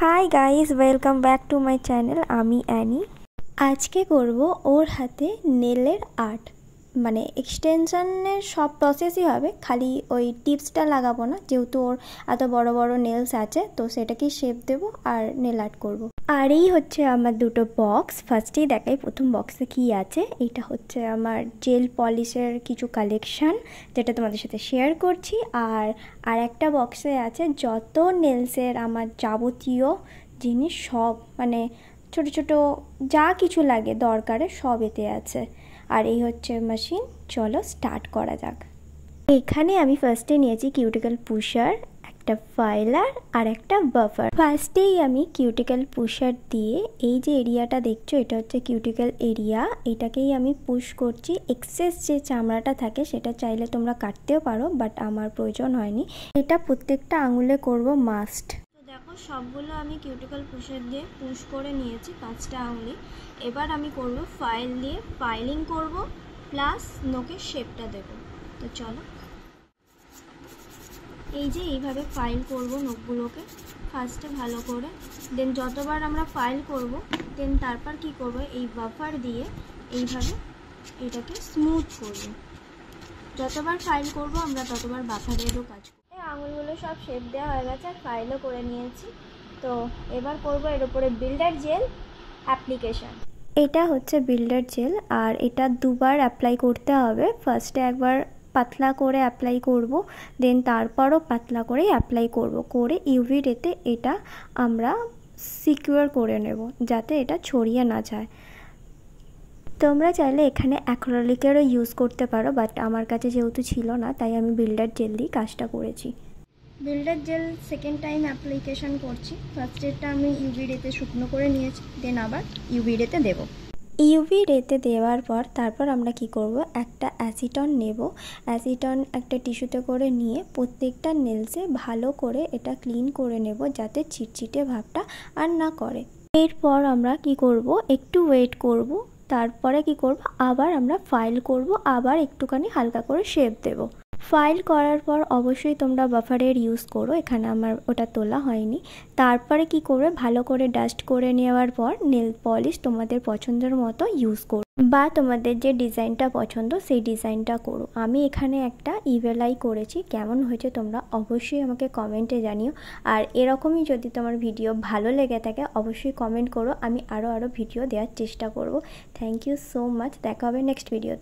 Hi guys, welcome back to my channel. আমি Annie. আজকে করব ওর হাতে নেলের আর্ট, মানে এক্সটেনশনের সব প্রসেসই হবে, খালি ওই টিপসটা লাগাবো না, যেহেতু ওর এত বড় বড় নেলস আছে, তো সেটাকেই শেপ দেবো আর নেল আর্ট করবো। আর এই হচ্ছে আমার দুটো বক্স। ফার্স্টেই দেখাই প্রথম বক্সে কি আছে। এটা হচ্ছে আমার জেল পলিশের কিছু কালেকশান, যেটা তোমাদের সাথে শেয়ার করছি। আর একটা বক্সে আছে যত নেলসের আমার যাবতীয় জিনিস, সব মানে ছোট ছোট যা কিছু লাগে দরকারে সব এতে আছে। আর এই হচ্ছে মেশিন। চলো স্টার্ট করা যাক। এখানে আমি ফার্স্টে নিয়েছি কিউটিক্যাল পুশার, একটা ফাইলার আর একটা বাফার। ফার্স্টেই আমি কিউটিক্যাল পুশার দিয়ে এই যে এরিয়াটা দেখছো, এটা হচ্ছে কিউটিক্যাল এরিয়া, এটাকেই আমি পুশ করছি। এক্সেস যে চামড়াটা থাকে সেটা চাইলে তোমরা কাটতেও পারো, বাট আমার প্রয়োজন হয়নি। এটা প্রত্যেকটা আঙুলে করব মাস্ট। দেখো সবগুলো আমি কিউটিক্যাল পুশার দিয়ে পুশ করে নিয়েছি 5টা আঙুলে। এবার আমি করব ফাইল দিয়ে ফাইলিং করব, প্লাস নোকের শেপটা দেব। তো চলো, এই যে এইভাবে ফাইল করব নোকগুলোকে ফার্স্টে ভালো করে, দেন যতবার আমরা ফাইল করব দেন তারপর কি করব, এই বাফার দিয়ে এইভাবে এটাকে স্মুথ করব। যতবার ফাইল করব আমরা ততবার বাফারেরও কাজ করব। এই আঙুলগুলো সব শেপ দেওয়া হয়ে গেছে, ফাইলও করে নিয়েছি। তো এবার করব এর উপরে বিল্ডার জেল অ্যাপ্লিকেশান। এটা হচ্ছে বিল্ডার জেল, আর এটা দুবার অ্যাপ্লাই করতে হবে। ফার্স্টে একবার পাতলা করে অ্যাপ্লাই করব, দেন তারপরও পাতলা করেই অ্যাপ্লাই করব, করে ইউভি রেতে এটা আমরা সিকিউর করে নেব যাতে এটা ছড়িয়ে না যায়। তোমরা চাইলে এখানে অ্যাক্রিলিকেরও ইউজ করতে পারো, বাট আমার কাছে যেহেতু ছিল না তাই আমি বিল্ডার জেল দিয়ে কাজটা করেছি। Builder gel second time application করছি। ফার্স্টেরটা আমি ইউভি রেতে শুকনো করে নিয়েছি, দেন আবার ইউভি রেতে দেবো। ইউভি রেতে দেওয়ার পর তারপর আমরা কি করব, একটা অ্যাসিটন নেব। অ্যাসিটন একটা টিস্যুতে করে নিয়ে প্রত্যেকটা নেলসে ভালো করে এটা ক্লিন করে নেব, যাতে চিটচিটে ভাবটা আর না করে। এরপর আমরা কি করব, একটু ওয়েট করব, তারপরে কি করব, আবার আমরা ফাইল করব, আবার একটুখানি হালকা করে শেপ দেব। ফাইল করার পর অবশ্যই তোমরা বাফারের ইউজ করো, এখানে আমার ওটা তোলা হয়নি। তারপরে কি করবে, ভালো করে ডাস্ট করে নেওয়ার পর নেল পলিশ তোমাদের পছন্দের মতো ইউজ করো, বা তোমাদের যে ডিজাইনটা পছন্দ সেই ডিজাইনটা করো। আমি এখানে একটা ইভেল আই করেছি, কেমন হয়েছে তোমরা অবশ্যই আমাকে কমেন্টে জানিও। আর এরকমই যদি তোমার ভিডিও ভালো লেগে থাকে অবশ্যই কমেন্ট করো, আমি আরও ভিডিও দেওয়ার চেষ্টা করব। থ্যাংক ইউ সো মাচ, দেখা হবে নেক্সট ভিডিওতে।